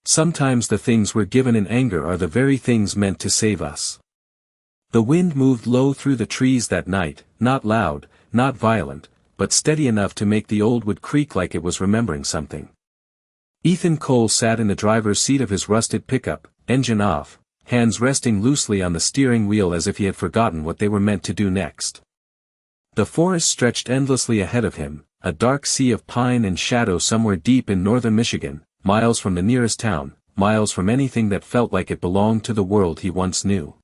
Sometimes the things we're given in anger are the very things meant to save us. The wind moved low through the trees that night, not loud, not violent, but steady enough to make the old wood creak like it was remembering something. Ethan Cole sat in the driver's seat of his rusted pickup, engine off, hands resting loosely on the steering wheel as if he had forgotten what they were meant to do next. The forest stretched endlessly ahead of him, a dark sea of pine and shadow somewhere deep in northern Michigan, miles from the nearest town, miles from anything that felt like it belonged to the world he once knew.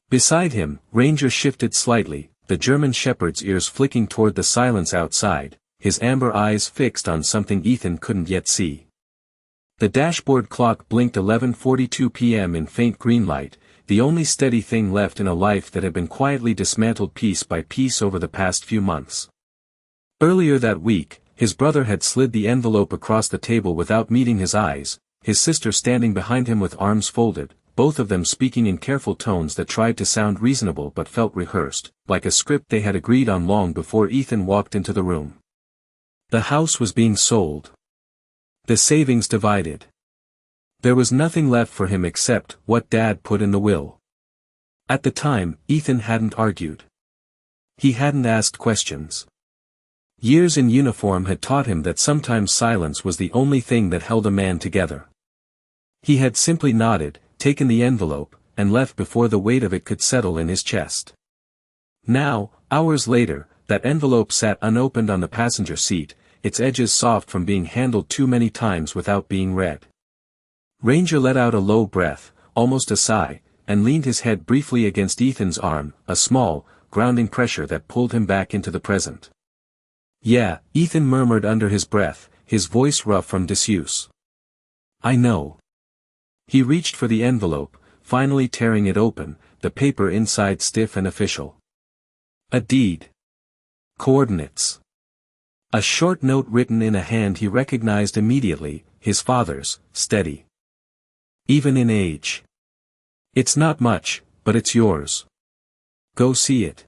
Beside him, Ranger shifted slightly, the German shepherd's ears flicking toward the silence outside, his amber eyes fixed on something Ethan couldn't yet see. The dashboard clock blinked 11:42 p.m. in faint green light, the only steady thing left in a life that had been quietly dismantled piece by piece over the past few months. Earlier that week, his brother had slid the envelope across the table without meeting his eyes, his sister standing behind him with arms folded, both of them speaking in careful tones that tried to sound reasonable but felt rehearsed, like a script they had agreed on long before Ethan walked into the room. The house was being sold. The savings divided. There was nothing left for him except what Dad put in the will. At the time, Ethan hadn't argued. He hadn't asked questions. Years in uniform had taught him that sometimes silence was the only thing that held a man together. He had simply nodded, taken the envelope, and left before the weight of it could settle in his chest. Now, hours later, that envelope sat unopened on the passenger seat, its edges soft from being handled too many times without being read. Ranger let out a low breath, almost a sigh, and leaned his head briefly against Ethan's arm, a small, grounding pressure that pulled him back into the present. "Yeah," Ethan murmured under his breath, his voice rough from disuse. "I know." He reached for the envelope, finally tearing it open, the paper inside stiff and official. A deed. Coordinates. A short note written in a hand he recognized immediately, his father's, steady. Even in age. "It's not much, but it's yours. Go see it."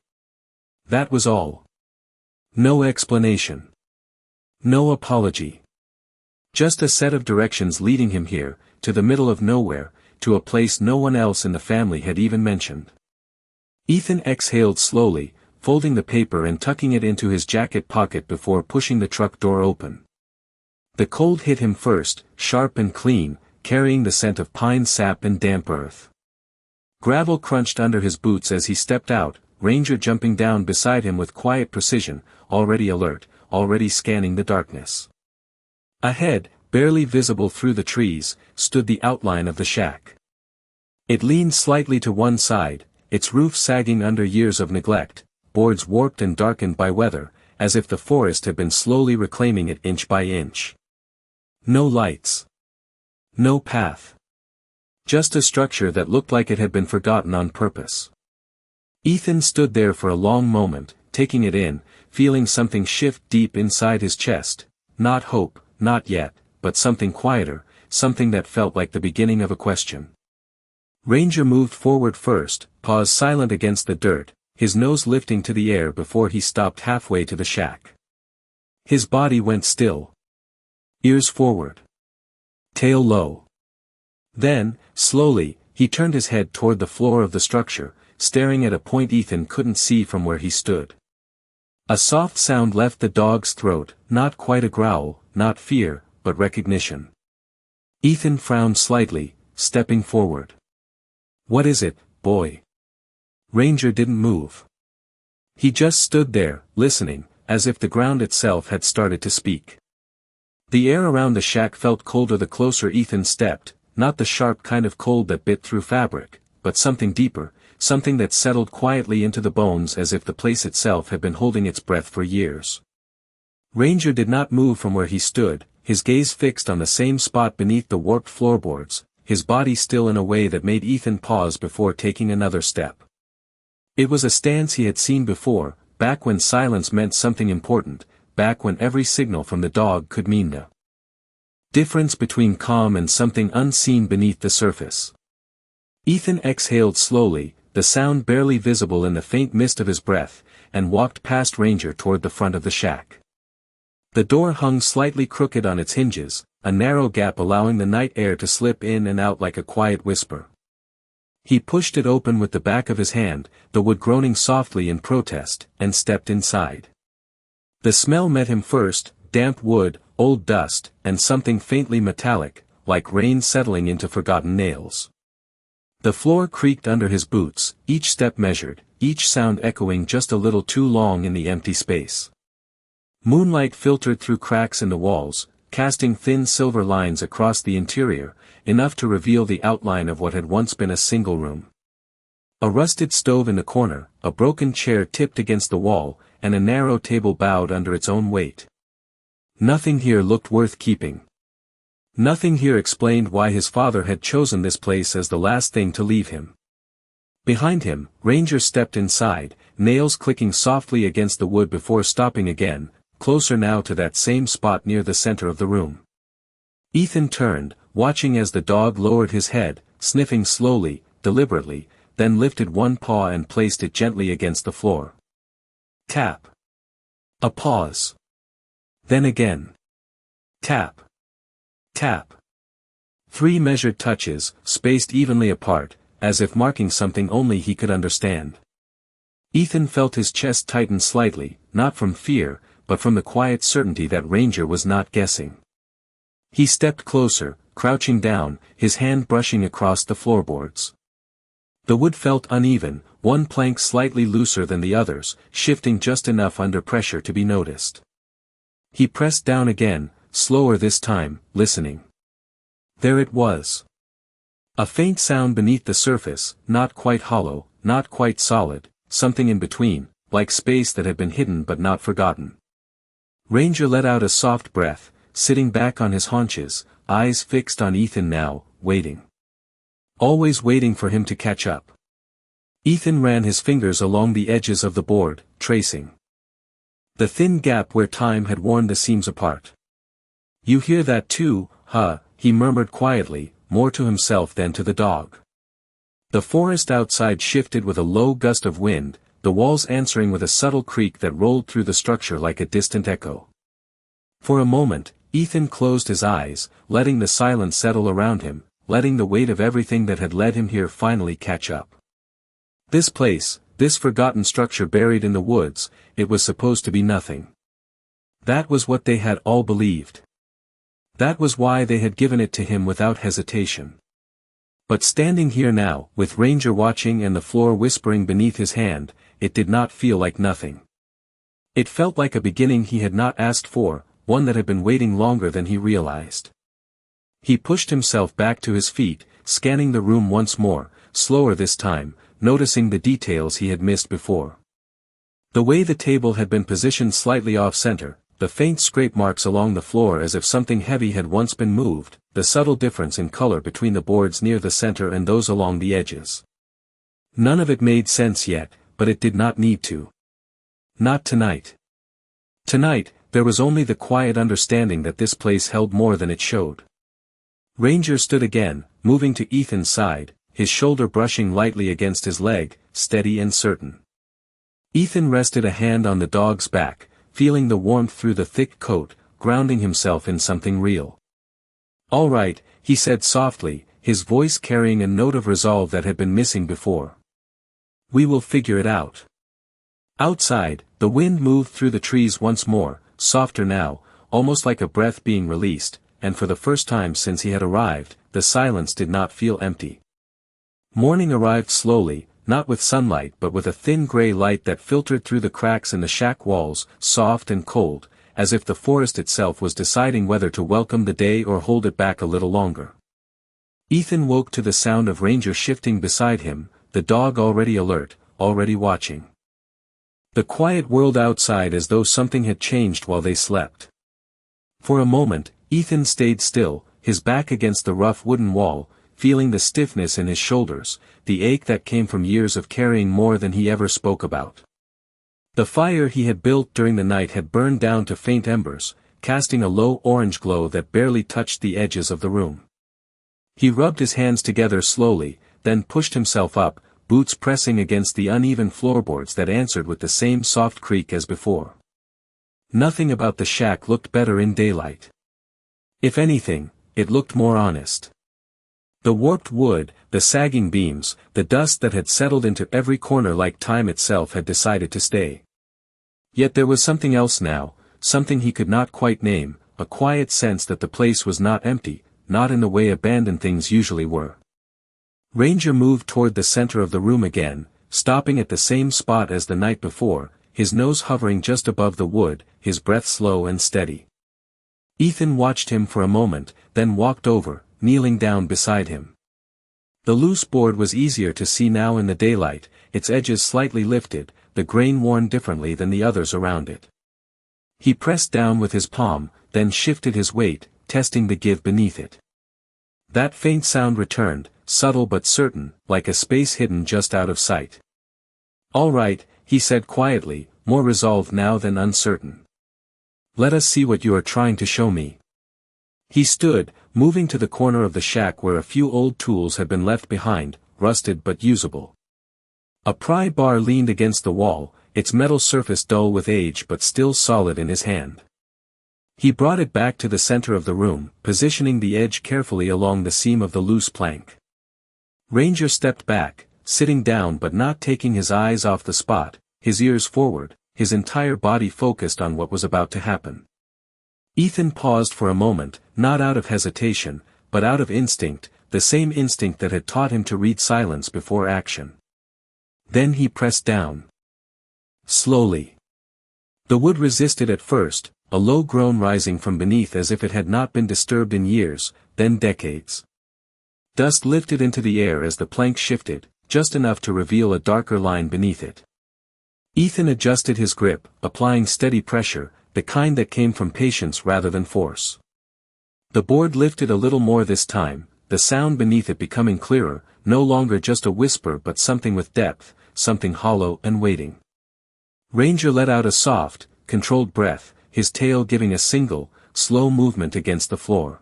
That was all. No explanation. No apology. Just a set of directions leading him here, to the middle of nowhere, to a place no one else in the family had even mentioned. Ethan exhaled slowly, folding the paper and tucking it into his jacket pocket before pushing the truck door open. The cold hit him first, sharp and clean, carrying the scent of pine sap and damp earth. Gravel crunched under his boots as he stepped out, Ranger jumping down beside him with quiet precision, already alert, already scanning the darkness. Ahead, barely visible through the trees, stood the outline of the shack. It leaned slightly to one side, its roof sagging under years of neglect, boards warped and darkened by weather, as if the forest had been slowly reclaiming it inch by inch. No lights. No path. Just a structure that looked like it had been forgotten on purpose. Ethan stood there for a long moment, taking it in, feeling something shift deep inside his chest, not hope, not yet, but something quieter, something that felt like the beginning of a question. Ranger moved forward first, paused silent against the dirt, his nose lifting to the air before he stopped halfway to the shack. His body went still. Ears forward. Tail low. Then, slowly, he turned his head toward the floor of the structure, staring at a point Ethan couldn't see from where he stood. A soft sound left the dog's throat, not quite a growl, not fear, but recognition. Ethan frowned slightly, stepping forward. "What is it, boy?" Ranger didn't move. He just stood there, listening, as if the ground itself had started to speak. The air around the shack felt colder the closer Ethan stepped, not the sharp kind of cold that bit through fabric, but something deeper, something that settled quietly into the bones as if the place itself had been holding its breath for years. Ranger did not move from where he stood, his gaze fixed on the same spot beneath the warped floorboards, his body still in a way that made Ethan pause before taking another step. It was a stance he had seen before, back when silence meant something important, back when every signal from the dog could mean the difference between calm and something unseen beneath the surface. Ethan exhaled slowly, the sound barely visible in the faint mist of his breath, and walked past Ranger toward the front of the shack. The door hung slightly crooked on its hinges, a narrow gap allowing the night air to slip in and out like a quiet whisper. He pushed it open with the back of his hand, the wood groaning softly in protest, and stepped inside. The smell met him first, damp wood, old dust, and something faintly metallic, like rain settling into forgotten nails. The floor creaked under his boots, each step measured, each sound echoing just a little too long in the empty space. Moonlight filtered through cracks in the walls, casting thin silver lines across the interior, enough to reveal the outline of what had once been a single room. A rusted stove in the corner, a broken chair tipped against the wall, and a narrow table bowed under its own weight. Nothing here looked worth keeping. Nothing here explained why his father had chosen this place as the last thing to leave him. Behind him, Ranger stepped inside, nails clicking softly against the wood before stopping again, closer now to that same spot near the center of the room. Ethan turned, watching as the dog lowered his head, sniffing slowly, deliberately, then lifted one paw and placed it gently against the floor. Tap. A pause. Then again. Tap. Tap. 3 measured touches, spaced evenly apart, as if marking something only he could understand. Ethan felt his chest tighten slightly, not from fear, but from the quiet certainty that Ranger was not guessing. He stepped closer, crouching down, his hand brushing across the floorboards. The wood felt uneven, one plank slightly looser than the others, shifting just enough under pressure to be noticed. He pressed down again, slower this time, listening. There it was. A faint sound beneath the surface, not quite hollow, not quite solid, something in between, like space that had been hidden but not forgotten. Ranger let out a soft breath, sitting back on his haunches, eyes fixed on Ethan now, waiting. Always waiting for him to catch up. Ethan ran his fingers along the edges of the board, tracing the thin gap where time had worn the seams apart. You hear that too, huh? He murmured quietly, more to himself than to the dog. The forest outside shifted with a low gust of wind, the walls answering with a subtle creak that rolled through the structure like a distant echo. For a moment, Ethan closed his eyes, letting the silence settle around him, letting the weight of everything that had led him here finally catch up. This place, this forgotten structure buried in the woods, it was supposed to be nothing. That was what they had all believed. That was why they had given it to him without hesitation. But standing here now, with Ranger watching and the floor whispering beneath his hand, it did not feel like nothing. It felt like a beginning he had not asked for, one that had been waiting longer than he realized. He pushed himself back to his feet, scanning the room once more, slower this time, noticing the details he had missed before. The way the table had been positioned slightly off-center, the faint scrape marks along the floor as if something heavy had once been moved, the subtle difference in color between the boards near the center and those along the edges. None of it made sense yet, but it did not need to. Not tonight. Tonight, there was only the quiet understanding that this place held more than it showed. Ranger stood again, moving to Ethan's side, his shoulder brushing lightly against his leg, steady and certain. Ethan rested a hand on the dog's back, feeling the warmth through the thick coat, grounding himself in something real. "All right," he said softly, his voice carrying a note of resolve that had been missing before. "We will figure it out." Outside, the wind moved through the trees once more, softer now, almost like a breath being released, and for the first time since he had arrived, the silence did not feel empty. Morning arrived slowly, not with sunlight but with a thin gray light that filtered through the cracks in the shack walls, soft and cold, as if the forest itself was deciding whether to welcome the day or hold it back a little longer. Ethan woke to the sound of Ranger shifting beside him, the dog already alert, already watching. The quiet world outside as though something had changed while they slept. For a moment, Ethan stayed still, his back against the rough wooden wall, feeling the stiffness in his shoulders, the ache that came from years of carrying more than he ever spoke about. The fire he had built during the night had burned down to faint embers, casting a low orange glow that barely touched the edges of the room. He rubbed his hands together slowly, then pushed himself up, boots pressing against the uneven floorboards that answered with the same soft creak as before. Nothing about the shack looked better in daylight. If anything, it looked more honest. The warped wood, the sagging beams, the dust that had settled into every corner like time itself had decided to stay. Yet there was something else now, something he could not quite name, a quiet sense that the place was not empty, not in the way abandoned things usually were. Ranger moved toward the center of the room again, stopping at the same spot as the night before, his nose hovering just above the wood, his breath slow and steady. Ethan watched him for a moment, then walked over, kneeling down beside him. The loose board was easier to see now in the daylight, its edges slightly lifted, the grain worn differently than the others around it. He pressed down with his palm, then shifted his weight, testing the give beneath it. That faint sound returned, subtle but certain, like a space hidden just out of sight. "All right," he said quietly, more resolved now than uncertain. "Let us see what you are trying to show me." He stood, moving to the corner of the shack where a few old tools had been left behind, rusted but usable. A pry bar leaned against the wall, its metal surface dull with age but still solid in his hand. He brought it back to the center of the room, positioning the edge carefully along the seam of the loose plank. Ranger stepped back, sitting down but not taking his eyes off the spot, his ears forward, his entire body focused on what was about to happen. Ethan paused for a moment, not out of hesitation, but out of instinct, the same instinct that had taught him to read silence before action. Then he pressed down. Slowly. The wood resisted at first, a low groan rising from beneath as if it had not been disturbed in years, then decades. Dust lifted into the air as the plank shifted, just enough to reveal a darker line beneath it. Ethan adjusted his grip, applying steady pressure, the kind that came from patience rather than force. The board lifted a little more this time, the sound beneath it becoming clearer, no longer just a whisper but something with depth, something hollow and waiting. Ranger let out a soft, controlled breath, his tail giving a single, slow movement against the floor.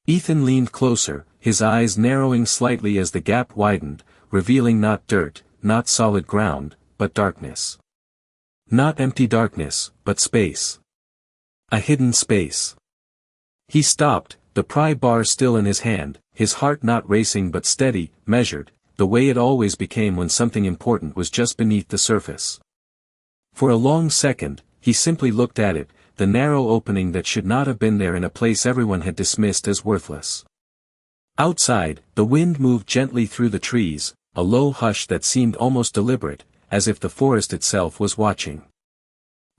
Ethan leaned closer, his eyes narrowing slightly as the gap widened, revealing not dirt, not solid ground, but darkness. Not empty darkness, but space. A hidden space. He stopped, the pry bar still in his hand, his heart not racing but steady, measured, the way it always became when something important was just beneath the surface. For a long second, he simply looked at it, the narrow opening that should not have been there in a place everyone had dismissed as worthless. Outside, the wind moved gently through the trees, a low hush that seemed almost deliberate, as if the forest itself was watching.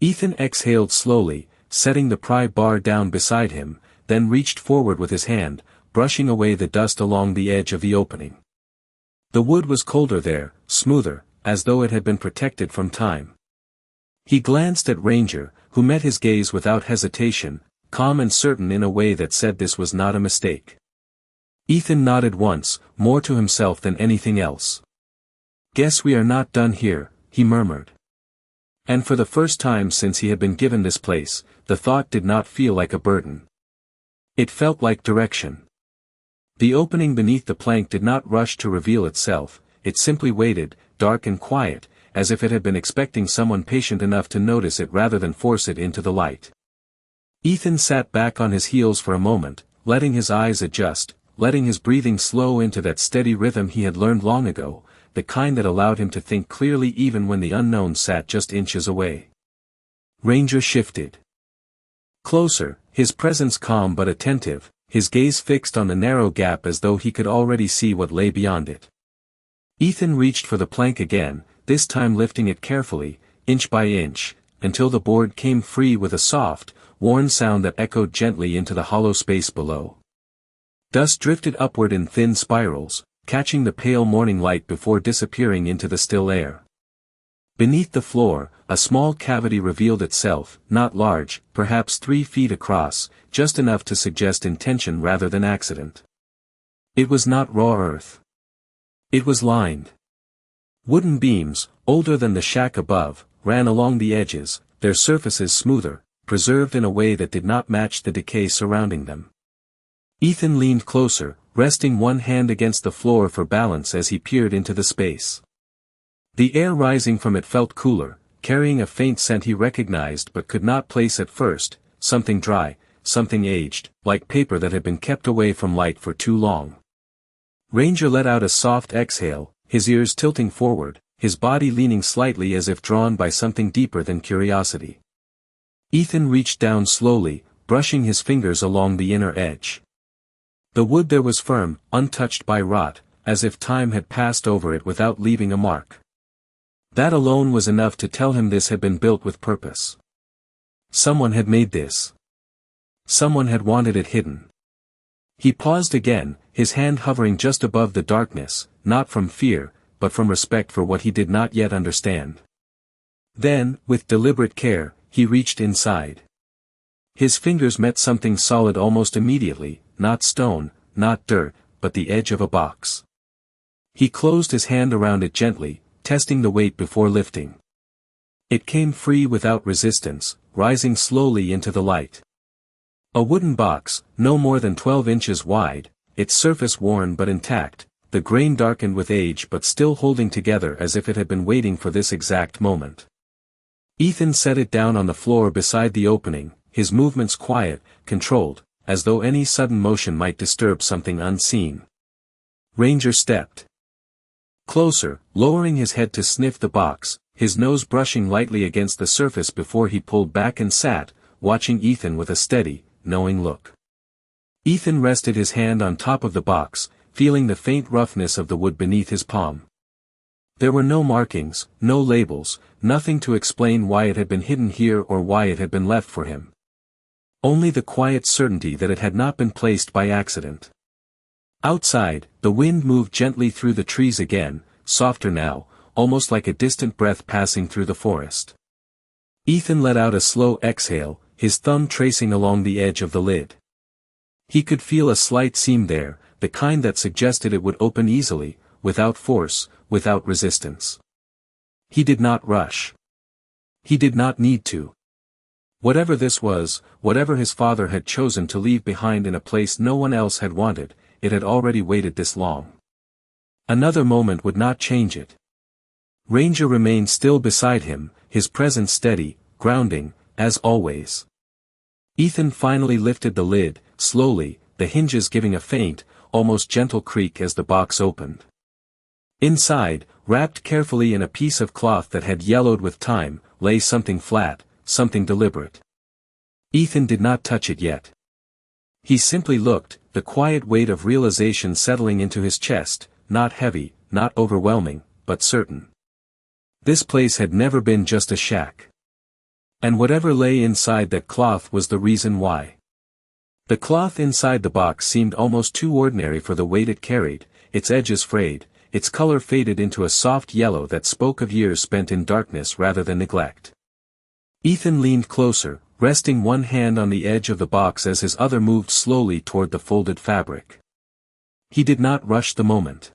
Ethan exhaled slowly, setting the pry bar down beside him, then reached forward with his hand, brushing away the dust along the edge of the opening. The wood was colder there, smoother, as though it had been protected from time. He glanced at Ranger, who met his gaze without hesitation, calm and certain in a way that said this was not a mistake. Ethan nodded once, more to himself than anything else. "Guess we are not done here," he murmured. And for the first time since he had been given this place, the thought did not feel like a burden. It felt like direction. The opening beneath the plank did not rush to reveal itself, it simply waited, dark and quiet, as if it had been expecting someone patient enough to notice it rather than force it into the light. Ethan sat back on his heels for a moment, letting his eyes adjust, letting his breathing slow into that steady rhythm he had learned long ago, the kind that allowed him to think clearly even when the unknown sat just inches away. Ranger shifted closer, his presence calm but attentive, his gaze fixed on the narrow gap as though he could already see what lay beyond it. Ethan reached for the plank again, this time lifting it carefully, inch by inch, until the board came free with a soft, worn sound that echoed gently into the hollow space below. Dust drifted upward in thin spirals, catching the pale morning light before disappearing into the still air. Beneath the floor, a small cavity revealed itself, not large, perhaps 3 feet across, just enough to suggest intention rather than accident. It was not raw earth. It was lined. Wooden beams, older than the shack above, ran along the edges, their surfaces smoother, preserved in a way that did not match the decay surrounding them. Ethan leaned closer, resting one hand against the floor for balance as he peered into the space. The air rising from it felt cooler, carrying a faint scent he recognized but could not place at first, something dry, something aged, like paper that had been kept away from light for too long. Ranger let out a soft exhale, his ears tilting forward, his body leaning slightly as if drawn by something deeper than curiosity. Ethan reached down slowly, brushing his fingers along the inner edge. The wood there was firm, untouched by rot, as if time had passed over it without leaving a mark. That alone was enough to tell him this had been built with purpose. Someone had made this. Someone had wanted it hidden. He paused again, his hand hovering just above the darkness, not from fear, but from respect for what he did not yet understand. Then, with deliberate care, he reached inside. His fingers met something solid almost immediately, not stone, not dirt, but the edge of a box. He closed his hand around it gently, testing the weight before lifting. It came free without resistance, rising slowly into the light. A wooden box, no more than 12 inches wide, its surface worn but intact, the grain darkened with age but still holding together as if it had been waiting for this exact moment. Ethan set it down on the floor beside the opening, his movements quiet, controlled, as though any sudden motion might disturb something unseen. Ranger stepped closer, lowering his head to sniff the box, his nose brushing lightly against the surface before he pulled back and sat, watching Ethan with a steady, knowing look. Ethan rested his hand on top of the box, feeling the faint roughness of the wood beneath his palm. There were no markings, no labels, nothing to explain why it had been hidden here or why it had been left for him. Only the quiet certainty that it had not been placed by accident. Outside, the wind moved gently through the trees again, softer now, almost like a distant breath passing through the forest. Ethan let out a slow exhale, his thumb tracing along the edge of the lid. He could feel a slight seam there, the kind that suggested it would open easily, without force, without resistance. He did not rush. He did not need to. Whatever this was, whatever his father had chosen to leave behind in a place no one else had wanted, it had already waited this long. Another moment would not change it. Ranger remained still beside him, his presence steady, grounding, as always. Ethan finally lifted the lid, slowly, the hinges giving a faint, almost gentle creak as the box opened. Inside, wrapped carefully in a piece of cloth that had yellowed with time, lay something flat, something deliberate. Ethan did not touch it yet. He simply looked, the quiet weight of realization settling into his chest, not heavy, not overwhelming, but certain. This place had never been just a shack. And whatever lay inside that cloth was the reason why. The cloth inside the box seemed almost too ordinary for the weight it carried, its edges frayed, its color faded into a soft yellow that spoke of years spent in darkness rather than neglect. Ethan leaned closer, resting one hand on the edge of the box as his other moved slowly toward the folded fabric. He did not rush the moment.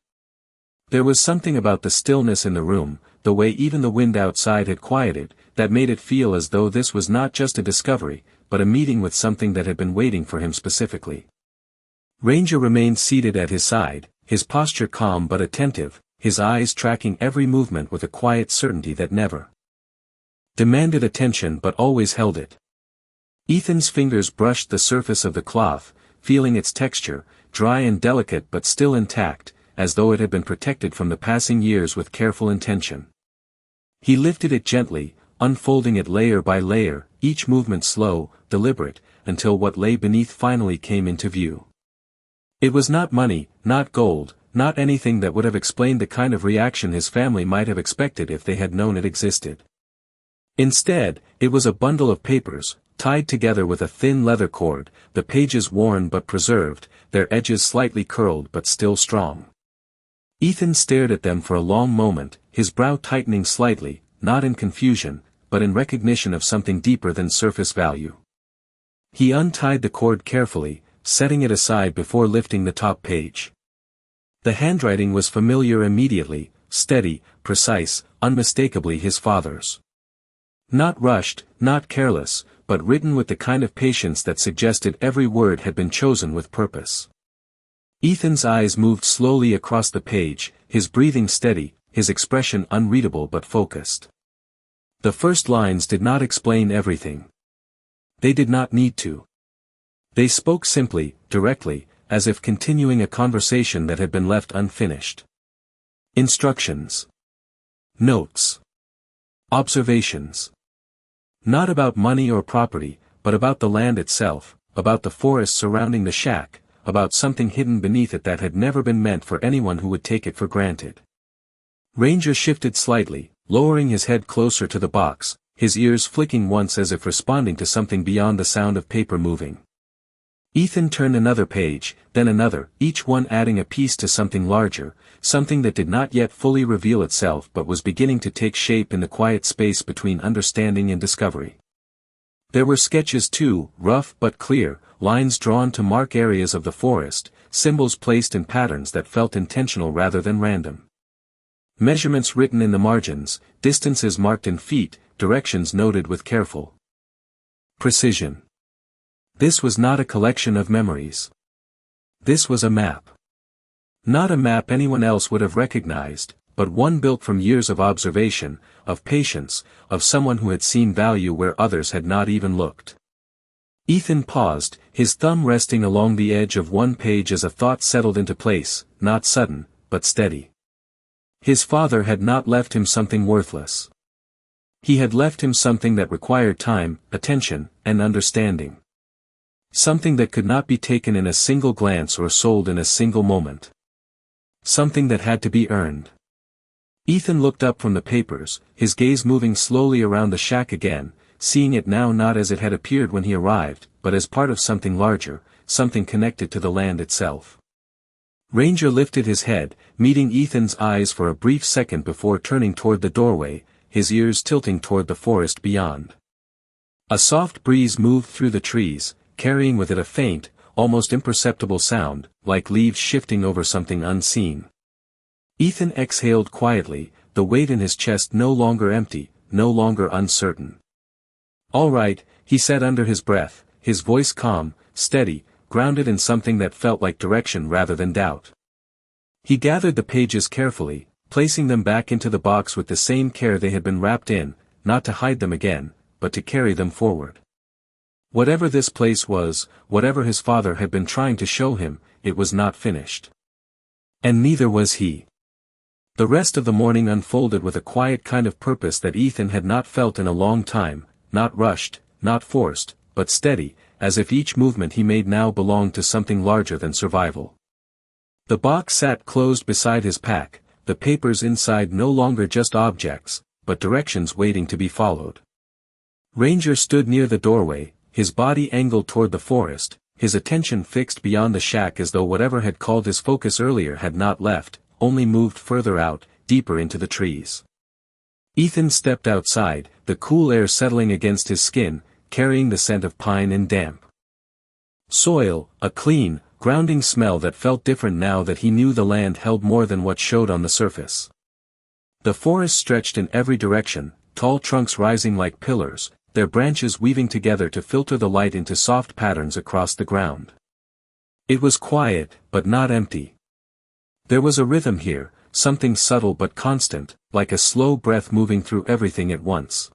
There was something about the stillness in the room, the way even the wind outside had quieted, that made it feel as though this was not just a discovery, but a meeting with something that had been waiting for him specifically. Ranger remained seated at his side, his posture calm but attentive, his eyes tracking every movement with a quiet certainty that never demanded attention but always held it. Ethan's fingers brushed the surface of the cloth, feeling its texture, dry and delicate but still intact, as though it had been protected from the passing years with careful intention. He lifted it gently, unfolding it layer by layer, each movement slow, deliberate, until what lay beneath finally came into view. It was not money, not gold, not anything that would have explained the kind of reaction his family might have expected if they had known it existed. Instead, it was a bundle of papers, tied together with a thin leather cord, the pages worn but preserved, their edges slightly curled but still strong. Ethan stared at them for a long moment, his brow tightening slightly, not in confusion, but in recognition of something deeper than surface value. He untied the cord carefully, setting it aside before lifting the top page. The handwriting was familiar immediately, steady, precise, unmistakably his father's. Not rushed, not careless, but written with the kind of patience that suggested every word had been chosen with purpose. Ethan's eyes moved slowly across the page, his breathing steady, his expression unreadable but focused. The first lines did not explain everything. They did not need to. They spoke simply, directly, as if continuing a conversation that had been left unfinished. Instructions. Notes. Observations. Not about money or property, but about the land itself, about the forest surrounding the shack, about something hidden beneath it that had never been meant for anyone who would take it for granted. Ranger shifted slightly, lowering his head closer to the box, his ears flicking once as if responding to something beyond the sound of paper moving. Ethan turned another page, then another, each one adding a piece to something larger, something that did not yet fully reveal itself but was beginning to take shape in the quiet space between understanding and discovery. There were sketches too, rough but clear, lines drawn to mark areas of the forest, symbols placed in patterns that felt intentional rather than random. Measurements written in the margins, distances marked in feet, directions noted with careful precision. This was not a collection of memories. This was a map. Not a map anyone else would have recognized, but one built from years of observation, of patience, of someone who had seen value where others had not even looked. Ethan paused, his thumb resting along the edge of one page as a thought settled into place, not sudden, but steady. His father had not left him something worthless. He had left him something that required time, attention, and understanding. Something that could not be taken in a single glance or sold in a single moment. Something that had to be earned. Ethan looked up from the papers, his gaze moving slowly around the shack again, seeing it now not as it had appeared when he arrived, but as part of something larger, something connected to the land itself. Ranger lifted his head, meeting Ethan's eyes for a brief second before turning toward the doorway, his ears tilting toward the forest beyond. A soft breeze moved through the trees, carrying with it a faint, almost imperceptible sound, like leaves shifting over something unseen. Ethan exhaled quietly, the weight in his chest no longer empty, no longer uncertain. "All right," he said under his breath, his voice calm, steady, grounded in something that felt like direction rather than doubt. He gathered the pages carefully, placing them back into the box with the same care they had been wrapped in, not to hide them again, but to carry them forward. Whatever this place was, whatever his father had been trying to show him, it was not finished. And neither was he. The rest of the morning unfolded with a quiet kind of purpose that Ethan had not felt in a long time, not rushed, not forced, but steady, as if each movement he made now belonged to something larger than survival. The box sat closed beside his pack, the papers inside no longer just objects, but directions waiting to be followed. Ranger stood near the doorway, his body angled toward the forest, his attention fixed beyond the shack as though whatever had called his focus earlier had not left, only moved further out, deeper into the trees. Ethan stepped outside, the cool air settling against his skin, carrying the scent of pine and damp soil, a clean, grounding smell that felt different now that he knew the land held more than what showed on the surface. The forest stretched in every direction, tall trunks rising like pillars, their branches weaving together to filter the light into soft patterns across the ground. It was quiet, but not empty. There was a rhythm here, something subtle but constant, like a slow breath moving through everything at once.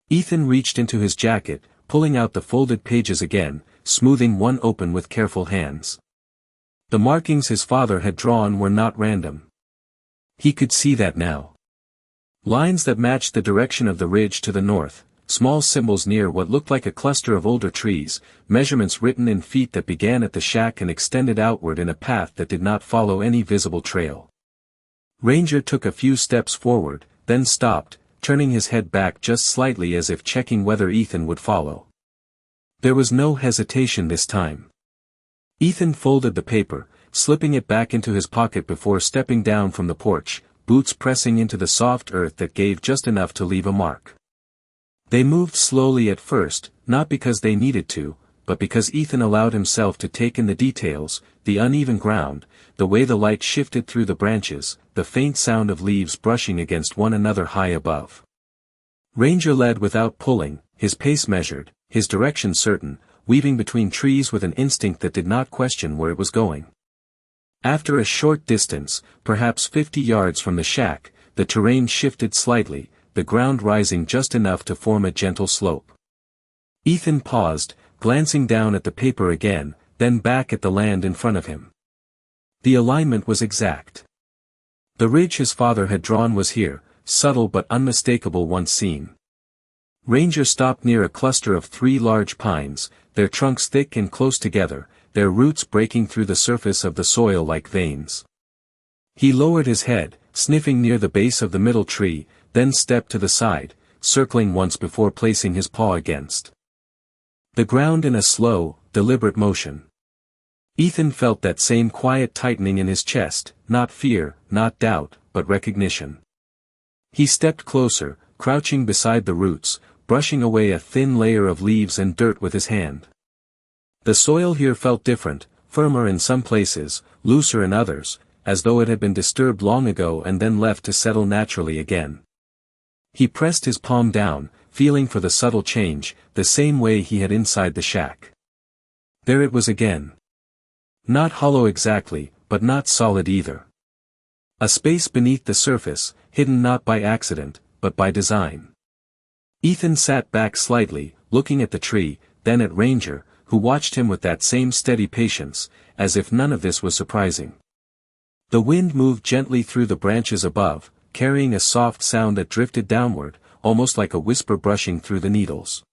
Ethan reached into his jacket, pulling out the folded pages again, smoothing one open with careful hands. The markings his father had drawn were not random. He could see that now. Lines that matched the direction of the ridge to the north, small symbols near what looked like a cluster of older trees, measurements written in feet that began at the shack and extended outward in a path that did not follow any visible trail. Ranger took a few steps forward, then stopped, turning his head back just slightly as if checking whether Ethan would follow. There was no hesitation this time. Ethan folded the paper, slipping it back into his pocket before stepping down from the porch, boots pressing into the soft earth that gave just enough to leave a mark. They moved slowly at first, not because they needed to, but because Ethan allowed himself to take in the details, the uneven ground, the way the light shifted through the branches, the faint sound of leaves brushing against one another high above. Ranger led without pulling, his pace measured, his direction certain, weaving between trees with an instinct that did not question where it was going. After a short distance, perhaps 50 yards from the shack, the terrain shifted slightly, the ground rising just enough to form a gentle slope. Ethan paused, glancing down at the paper again, then back at the land in front of him. The alignment was exact. The ridge his father had drawn was here, subtle but unmistakable once seen. Ranger stopped near a cluster of 3 large pines, their trunks thick and close together, their roots breaking through the surface of the soil like veins. He lowered his head, sniffing near the base of the middle tree, then stepped to the side, circling once before placing his paw against the ground in a slow, deliberate motion. Ethan felt that same quiet tightening in his chest, not fear, not doubt, but recognition. He stepped closer, crouching beside the roots, brushing away a thin layer of leaves and dirt with his hand. The soil here felt different, firmer in some places, looser in others, as though it had been disturbed long ago and then left to settle naturally again. He pressed his palm down, feeling for the subtle change, the same way he had inside the shack. There it was again. Not hollow exactly, but not solid either. A space beneath the surface, hidden not by accident, but by design. Ethan sat back slightly, looking at the tree, then at Ranger, who watched him with that same steady patience, as if none of this was surprising. The wind moved gently through the branches above, carrying a soft sound that drifted downward, almost like a whisper brushing through the needles.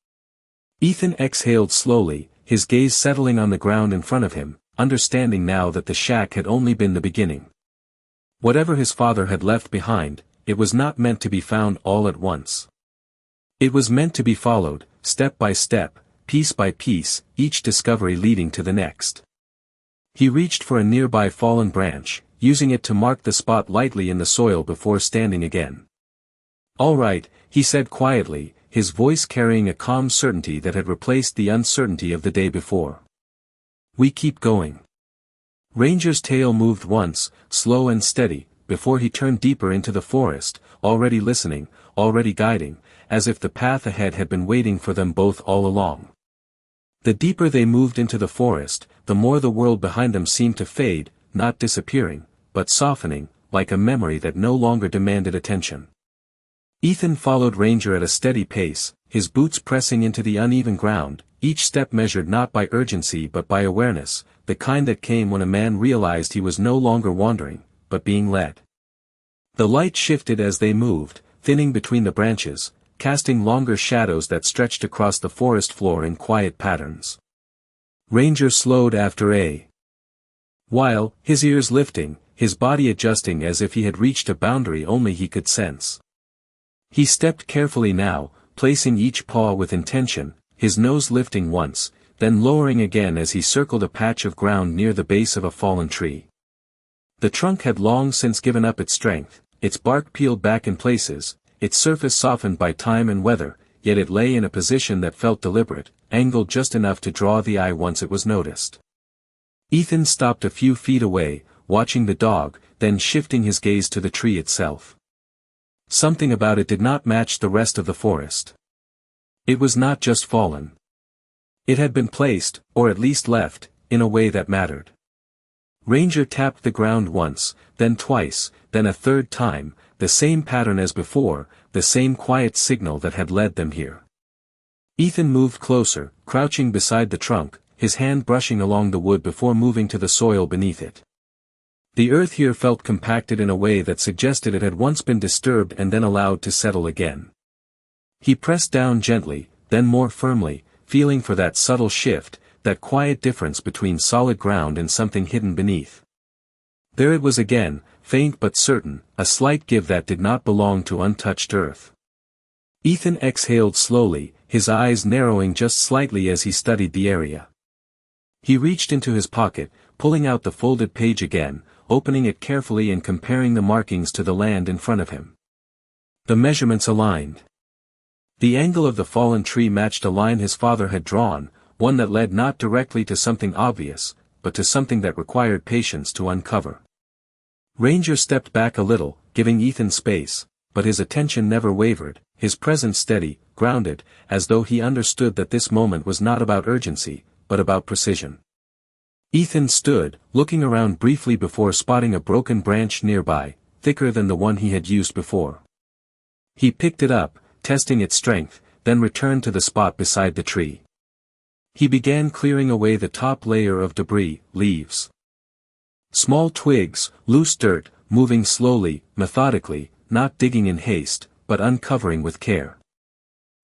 Ethan exhaled slowly, his gaze settling on the ground in front of him, understanding now that the shack had only been the beginning. Whatever his father had left behind, it was not meant to be found all at once. It was meant to be followed, step by step, piece by piece, each discovery leading to the next. He reached for a nearby fallen branch, using it to mark the spot lightly in the soil before standing again. "All right," he said quietly, his voice carrying a calm certainty that had replaced the uncertainty of the day before. "We keep going." Ranger's tail moved once, slow and steady, before he turned deeper into the forest, already listening, already guiding, as if the path ahead had been waiting for them both all along. The deeper they moved into the forest, the more the world behind them seemed to fade, not disappearing, but softening, like a memory that no longer demanded attention. Ethan followed Ranger at a steady pace, his boots pressing into the uneven ground, each step measured not by urgency but by awareness, the kind that came when a man realized he was no longer wandering, but being led. The light shifted as they moved, thinning between the branches, casting longer shadows that stretched across the forest floor in quiet patterns. Ranger slowed after a while, his ears lifting, his body adjusting as if he had reached a boundary only he could sense. He stepped carefully now, placing each paw with intention, his nose lifting once, then lowering again as he circled a patch of ground near the base of a fallen tree. The trunk had long since given up its strength, its bark peeled back in places, its surface softened by time and weather, yet it lay in a position that felt deliberate, angled just enough to draw the eye once it was noticed. Ethan stopped a few feet away, watching the dog, then shifting his gaze to the tree itself. Something about it did not match the rest of the forest. It was not just fallen. It had been placed, or at least left, in a way that mattered. Ranger tapped the ground once, then twice, then a third time, the same pattern as before, the same quiet signal that had led them here. Ethan moved closer, crouching beside the trunk, his hand brushing along the wood before moving to the soil beneath it. The earth here felt compacted in a way that suggested it had once been disturbed and then allowed to settle again. He pressed down gently, then more firmly, feeling for that subtle shift, that quiet difference between solid ground and something hidden beneath. There it was again, faint but certain, a slight give that did not belong to untouched earth. Ethan exhaled slowly, his eyes narrowing just slightly as he studied the area. He reached into his pocket, pulling out the folded page again, opening it carefully and comparing the markings to the land in front of him. The measurements aligned. The angle of the fallen tree matched a line his father had drawn, one that led not directly to something obvious, but to something that required patience to uncover. Ranger stepped back a little, giving Ethan space, but his attention never wavered, his presence steady, grounded, as though he understood that this moment was not about urgency, but about precision. Ethan stood, looking around briefly before spotting a broken branch nearby, thicker than the one he had used before. He picked it up, testing its strength, then returned to the spot beside the tree. He began clearing away the top layer of debris, leaves, small twigs, loose dirt, moving slowly, methodically, not digging in haste, but uncovering with care.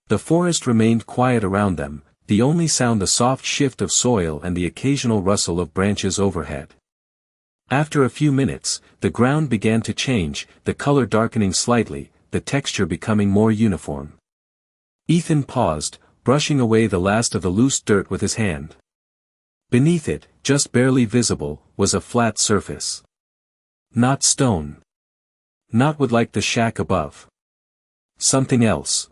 The forest remained quiet around them, the only sound the soft shift of soil and the occasional rustle of branches overhead. After a few minutes, the ground began to change, the color darkening slightly, the texture becoming more uniform. Ethan paused, brushing away the last of the loose dirt with his hand. Beneath it, just barely visible, was a flat surface. Not stone. Not wood like the shack above. Something else.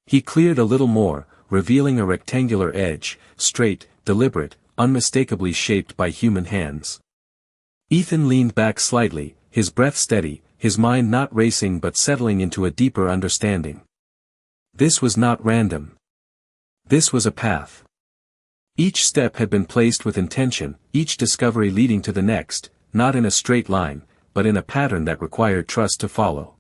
He cleared a little more, revealing a rectangular edge, straight, deliberate, unmistakably shaped by human hands. Ethan leaned back slightly, his breath steady, his mind not racing but settling into a deeper understanding. This was not random. This was a path. Each step had been placed with intention, each discovery leading to the next, not in a straight line, but in a pattern that required trust to follow.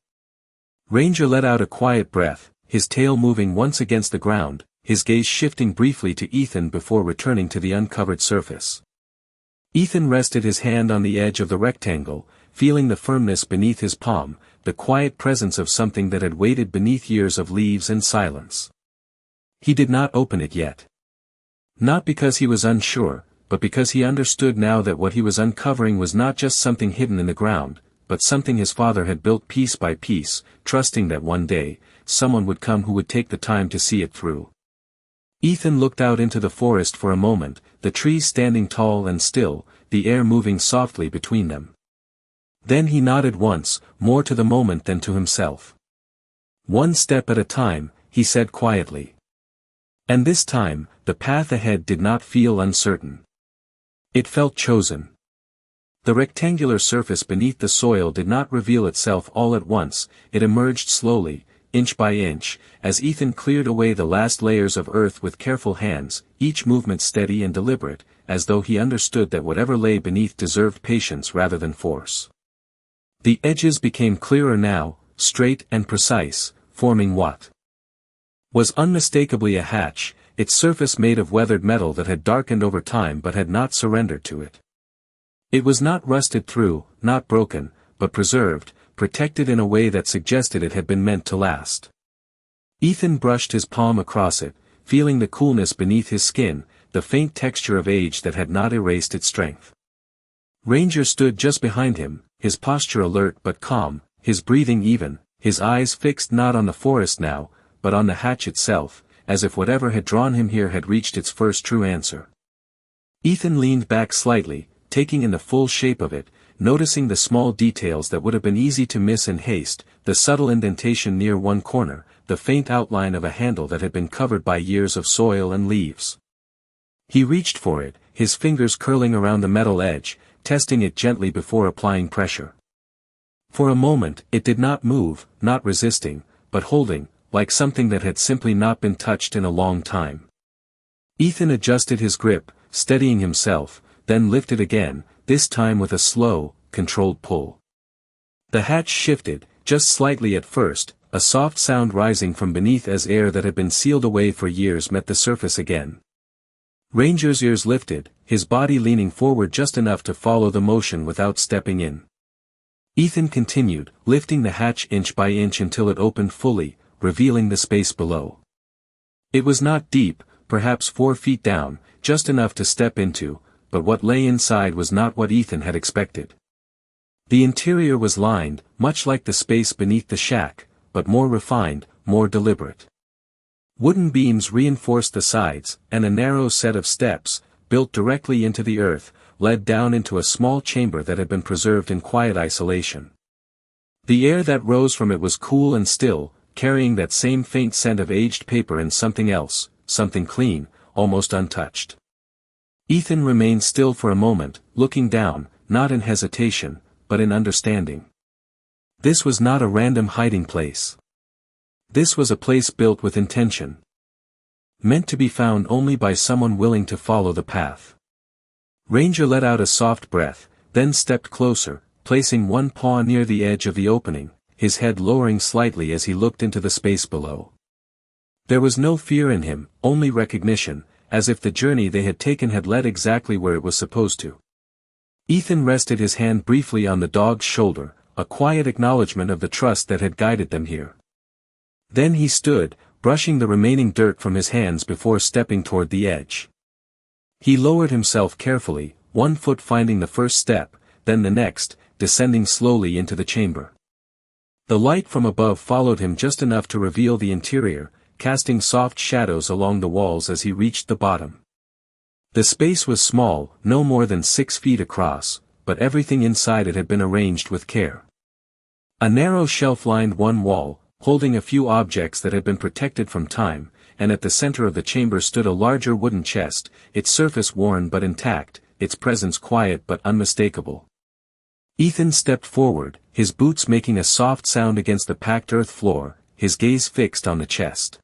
Ranger let out a quiet breath, his tail moving once against the ground, his gaze shifting briefly to Ethan before returning to the uncovered surface. Ethan rested his hand on the edge of the rectangle, feeling the firmness beneath his palm, the quiet presence of something that had waited beneath years of leaves and silence. He did not open it yet. Not because he was unsure, but because he understood now that what he was uncovering was not just something hidden in the ground, but something his father had built piece by piece, trusting that one day, someone would come who would take the time to see it through. Ethan looked out into the forest for a moment, the trees standing tall and still, the air moving softly between them. Then he nodded once, more to the moment than to himself. "One step at a time," he said quietly. And this time, the path ahead did not feel uncertain. It felt chosen. The rectangular surface beneath the soil did not reveal itself all at once, it emerged slowly, inch by inch, as Ethan cleared away the last layers of earth with careful hands, each movement steady and deliberate, as though he understood that whatever lay beneath deserved patience rather than force. The edges became clearer now, straight and precise, forming what was unmistakably a hatch, its surface made of weathered metal that had darkened over time but had not surrendered to it. It was not rusted through, not broken, but preserved, protected in a way that suggested it had been meant to last. Ethan brushed his palm across it, feeling the coolness beneath his skin, the faint texture of age that had not erased its strength. Ranger stood just behind him, his posture alert but calm, his breathing even, his eyes fixed not on the forest now, but on the hatch itself, as if whatever had drawn him here had reached its first true answer. Ethan leaned back slightly, taking in the full shape of it, noticing the small details that would have been easy to miss in haste, the subtle indentation near one corner, the faint outline of a handle that had been covered by years of soil and leaves. He reached for it, his fingers curling around the metal edge, testing it gently before applying pressure. For a moment, it did not move, not resisting, but holding, like something that had simply not been touched in a long time. Ethan adjusted his grip, steadying himself, then lifted again, this time with a slow, controlled pull. The hatch shifted, just slightly at first, a soft sound rising from beneath as air that had been sealed away for years met the surface again. Ranger's ears lifted, his body leaning forward just enough to follow the motion without stepping in. Ethan continued, lifting the hatch inch by inch until it opened fully, revealing the space below. It was not deep, perhaps 4 feet down, just enough to step into, but what lay inside was not what Ethan had expected. The interior was lined, much like the space beneath the shack, but more refined, more deliberate. Wooden beams reinforced the sides, and a narrow set of steps, built directly into the earth, led down into a small chamber that had been preserved in quiet isolation. The air that rose from it was cool and still, carrying that same faint scent of aged paper and something else, something clean, almost untouched. Ethan remained still for a moment, looking down, not in hesitation, but in understanding. This was not a random hiding place. This was a place built with intention. Meant to be found only by someone willing to follow the path. Ranger let out a soft breath, then stepped closer, placing one paw near the edge of the opening, his head lowering slightly as he looked into the space below. There was no fear in him, only recognition, as if the journey they had taken had led exactly where it was supposed to. Ethan rested his hand briefly on the dog's shoulder, a quiet acknowledgement of the trust that had guided them here. Then he stood, brushing the remaining dirt from his hands before stepping toward the edge. He lowered himself carefully, one foot finding the first step, then the next, descending slowly into the chamber. The light from above followed him just enough to reveal the interior, casting soft shadows along the walls as he reached the bottom. The space was small, no more than 6 feet across, but everything inside it had been arranged with care. A narrow shelf lined one wall, holding a few objects that had been protected from time, and at the center of the chamber stood a larger wooden chest, its surface worn but intact, its presence quiet but unmistakable. Ethan stepped forward, his boots making a soft sound against the packed earth floor, his gaze fixed on the chest.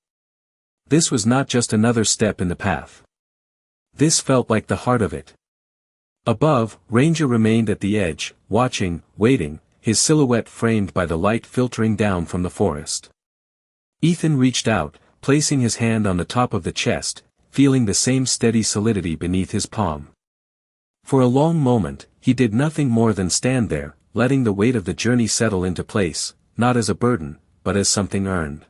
This was not just another step in the path. This felt like the heart of it. Above, Ranger remained at the edge, watching, waiting, his silhouette framed by the light filtering down from the forest. Ethan reached out, placing his hand on the top of the chest, feeling the same steady solidity beneath his palm. For a long moment, he did nothing more than stand there, letting the weight of the journey settle into place, not as a burden, but as something earned.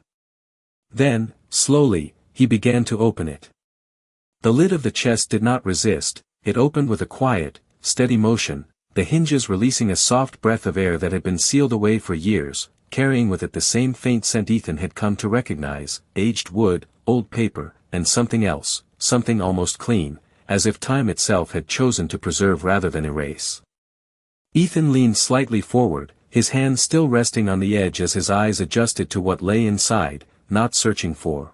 Then, slowly, he began to open it. The lid of the chest did not resist, it opened with a quiet, steady motion, the hinges releasing a soft breath of air that had been sealed away for years, carrying with it the same faint scent Ethan had come to recognize, aged wood, old paper, and something else, something almost clean, as if time itself had chosen to preserve rather than erase. Ethan leaned slightly forward, his hand still resting on the edge as his eyes adjusted to what lay inside, not searching for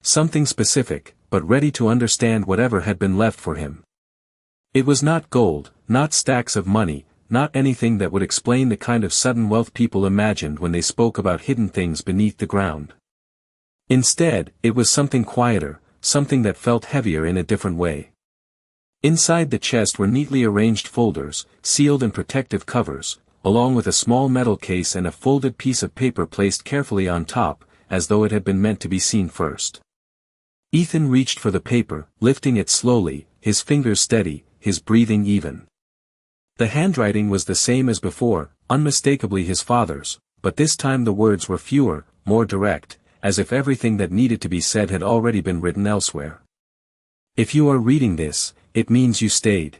something specific, but ready to understand whatever had been left for him. It was not gold, not stacks of money, not anything that would explain the kind of sudden wealth people imagined when they spoke about hidden things beneath the ground. Instead, it was something quieter, something that felt heavier in a different way. Inside the chest were neatly arranged folders, sealed in protective covers, along with a small metal case and a folded piece of paper placed carefully on top, as though it had been meant to be seen first. Ethan reached for the paper, lifting it slowly, his fingers steady, his breathing even. The handwriting was the same as before, unmistakably his father's, but this time the words were fewer, more direct, as if everything that needed to be said had already been written elsewhere. If you are reading this, it means you stayed.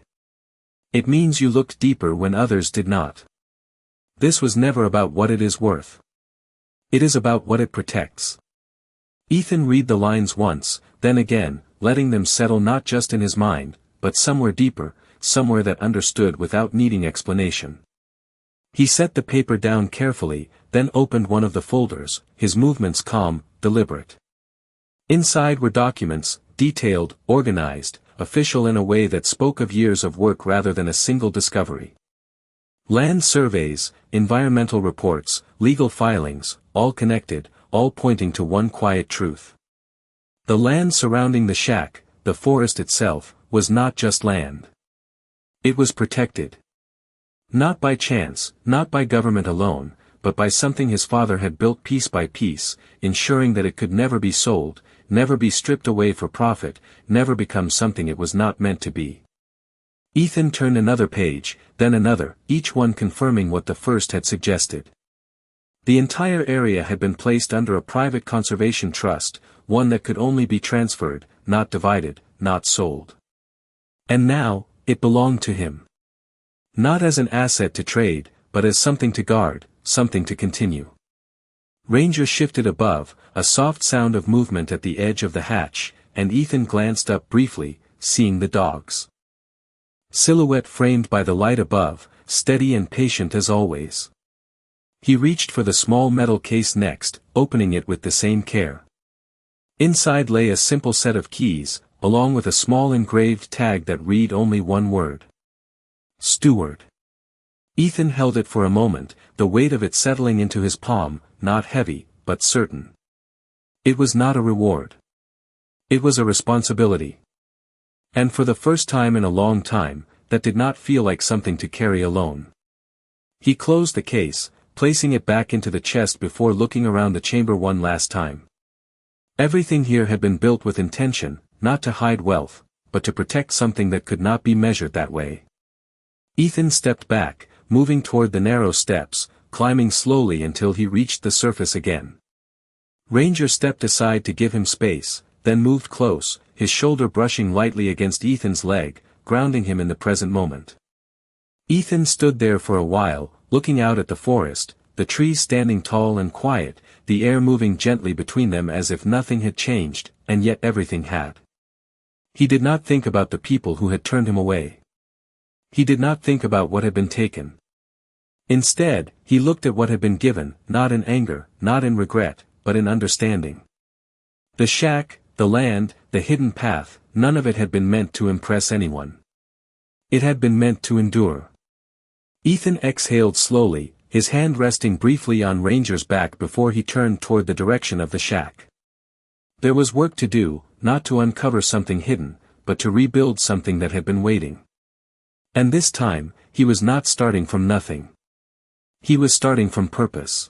It means you looked deeper when others did not. This was never about what it is worth. It is about what it protects. Ethan read the lines once, then again, letting them settle not just in his mind, but somewhere deeper, somewhere that understood without needing explanation. He set the paper down carefully, then opened one of the folders, his movements calm, deliberate. Inside were documents, detailed, organized, official in a way that spoke of years of work rather than a single discovery. Land surveys, environmental reports, legal filings, all connected, all pointing to one quiet truth. The land surrounding the shack, the forest itself, was not just land. It was protected. Not by chance, not by government alone, but by something his father had built piece by piece, ensuring that it could never be sold, never be stripped away for profit, never become something it was not meant to be. Ethan turned another page, then another, each one confirming what the first had suggested. The entire area had been placed under a private conservation trust, one that could only be transferred, not divided, not sold. And now, it belonged to him. Not as an asset to trade, but as something to guard, something to continue. Ranger shifted above, a soft sound of movement at the edge of the hatch, and Ethan glanced up briefly, seeing the dog's silhouette framed by the light above, steady and patient as always. He reached for the small metal case next, opening it with the same care. Inside lay a simple set of keys, along with a small engraved tag that read only one word. Steward. Ethan held it for a moment, the weight of it settling into his palm, not heavy, but certain. It was not a reward. It was a responsibility. And for the first time in a long time, that did not feel like something to carry alone. He closed the case, placing it back into the chest before looking around the chamber one last time. Everything here had been built with intention, not to hide wealth, but to protect something that could not be measured that way. Ethan stepped back, moving toward the narrow steps, climbing slowly until he reached the surface again. Ranger stepped aside to give him space, then moved close, his shoulder brushing lightly against Ethan's leg, grounding him in the present moment. Ethan stood there for a while, looking out at the forest, the trees standing tall and quiet, the air moving gently between them as if nothing had changed, and yet everything had. He did not think about the people who had turned him away. He did not think about what had been taken. Instead, he looked at what had been given, not in anger, not in regret, but in understanding. The shack, the land, the hidden path, none of it had been meant to impress anyone. It had been meant to endure. Ethan exhaled slowly, his hand resting briefly on Ranger's back before he turned toward the direction of the shack. There was work to do, not to uncover something hidden, but to rebuild something that had been waiting. And this time, he was not starting from nothing. He was starting from purpose.